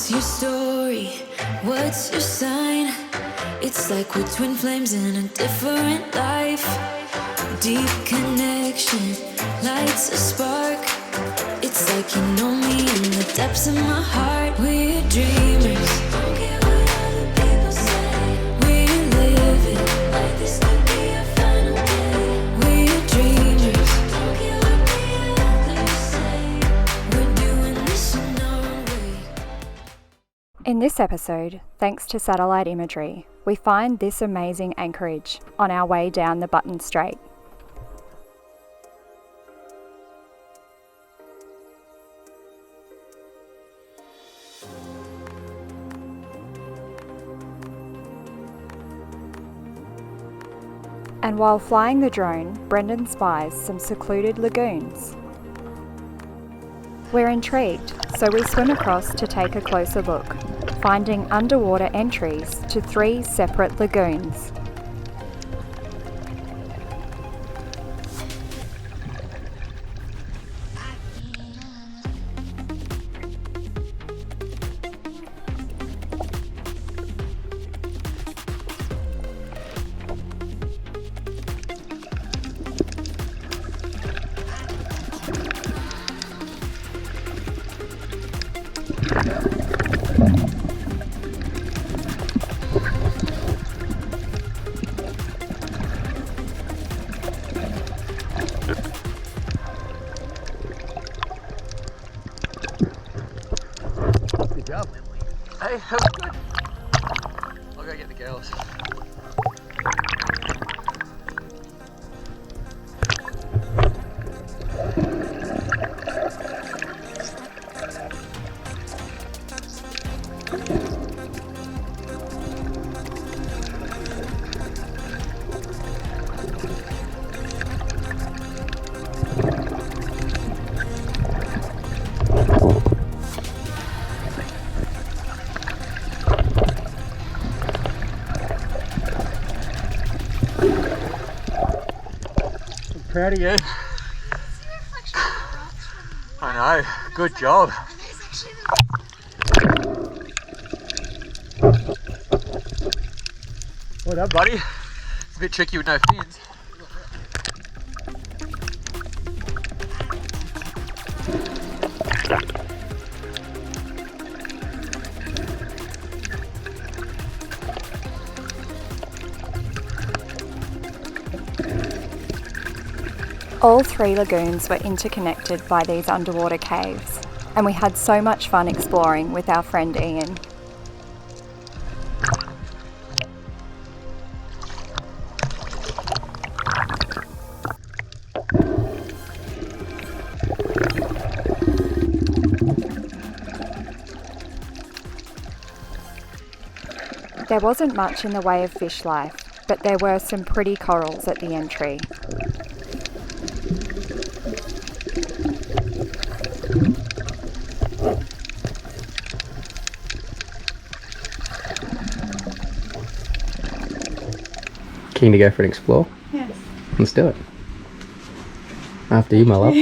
What's your story? What's your sign? It's like we're twin flames in a different life. Deep connection lights a spark. It's like you know me in the depths of my heart. We're dreamers. Don't care what other people say. We're living like this could be our final day. We're dreamers. Don't care what the others say. We're doing this in our own way. In this episode, thanks to satellite imagery, we find this amazing anchorage on our way down the Button Strait. And while flying the drone, Brendan spies some secluded lagoons. We're intrigued, so we swim across to take a closer look, finding underwater entries to 3 separate lagoons. Good job. Hey, that was good. I'll go get the girls. Proud of you. I know, good job. Well done, buddy. It's a bit tricky with no fins. All 3 lagoons were interconnected by these underwater caves, and we had so much fun exploring with our friend Ian. There wasn't much in the way of fish life, but there were some pretty corals at the entry. Keen to go for an explore? Yes. Let's do it. After you, my love.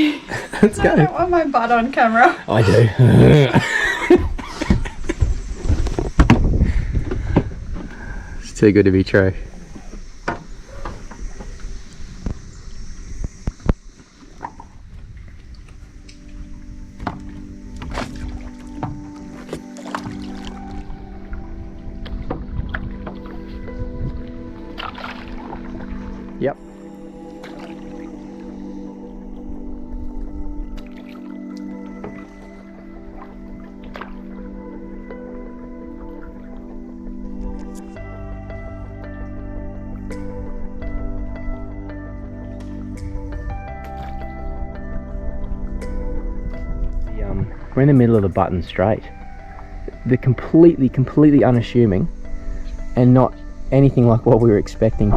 Let's go. I don't want my butt on camera. I do. It's too good to be true. Yep. We're in the middle of the Button Strait. They're completely unassuming and not anything like what we were expecting.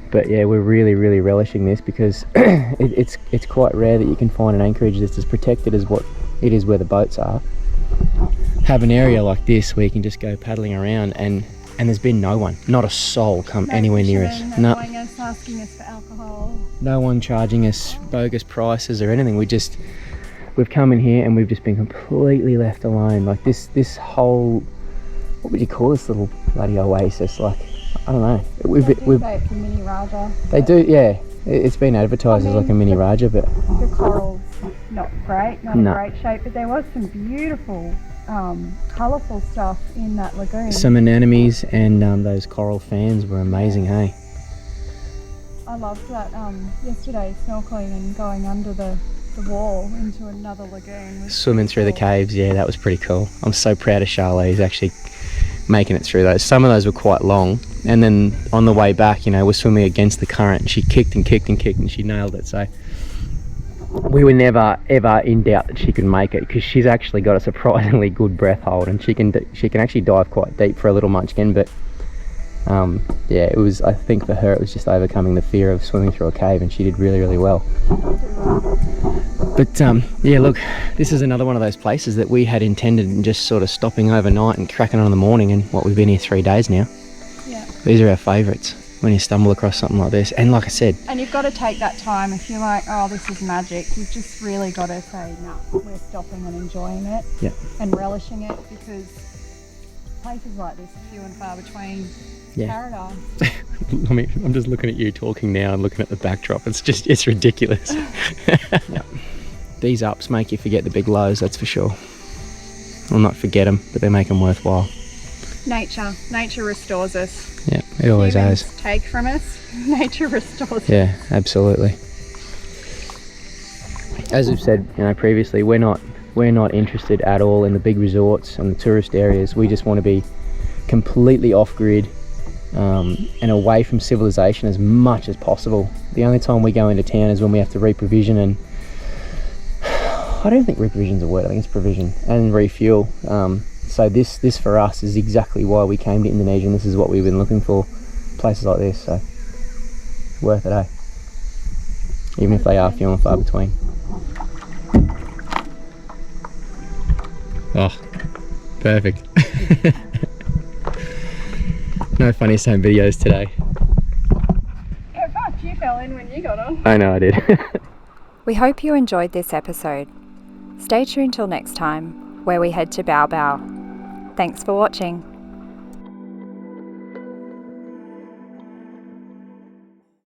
But yeah, we're really relishing this because it's quite rare that you can find an anchorage that's as protected as what it is where the boats are. Have an area like this where you can just go paddling around and there's been no one, not a soul come anywhere near us. No. Us, asking us for alcohol. No one charging us bogus prices or anything. we've come in here and we've just been completely left alone. Like this whole, what would you call this little bloody oasis? Like, I don't know. They do say it's a mini Raja. They do, yeah. It's been advertised as like a mini Raja, but the coral's not great, not No. in great shape, but there was some beautiful, colourful stuff in that lagoon. some anemones and those coral fans were amazing, hey? I loved that yesterday, snorkeling and going under the wall into another lagoon. Was Swimming through the cool. caves, yeah, that was pretty cool. I'm so proud of Charlotte. He's actually making it through those. Some of those were quite long, and then on the way back, you know, we're swimming against the current, and she kicked and kicked and kicked, and she nailed it. So we were never ever in doubt that she could make it, because she's actually got a surprisingly good breath hold, and she can actually dive quite deep for a little munchkin. But yeah, it was, I think for her it was just overcoming the fear of swimming through a cave, and she did really, really well. But yeah, look, this is another one of those places that we had intended in just sort of stopping overnight and cracking on in the morning, and what, we've been here 3 days now. Yeah. These are our favourites when you stumble across something like this. And like I said, And you've got to take that time. If you're like, oh, this is magic, you've just really got to say, no, we're stopping and enjoying it. Yeah. And relishing it, because places like this are few and far between. Yeah. Paradise. I mean, I'm just looking at you talking now and looking at the backdrop. It's ridiculous. Yeah. These ups make you forget the big lows, that's for sure. Well, not forget them, but they make them worthwhile. Nature restores us. Yeah, it always Humans has. take from us, nature restores us. Yeah, absolutely. As we've said, you know, previously, we're not interested at all in the big resorts and the tourist areas. We just want to be completely off grid and away from civilization as much as possible. The only time we go into town is when we have to reprovision, and I don't think reprovision's a word, I think it's provision, and refuel. So this for us is exactly why we came to Indonesia, and this is what we've been looking for, places like this. So worth it, eh? Even if they are few and far between. Oh, perfect. No funny same videos today. Oh, fuck, you fell in when you got on. I know I did. We hope you enjoyed this episode. Stay tuned till next time, where we head to Bao Bao. Thanks for watching.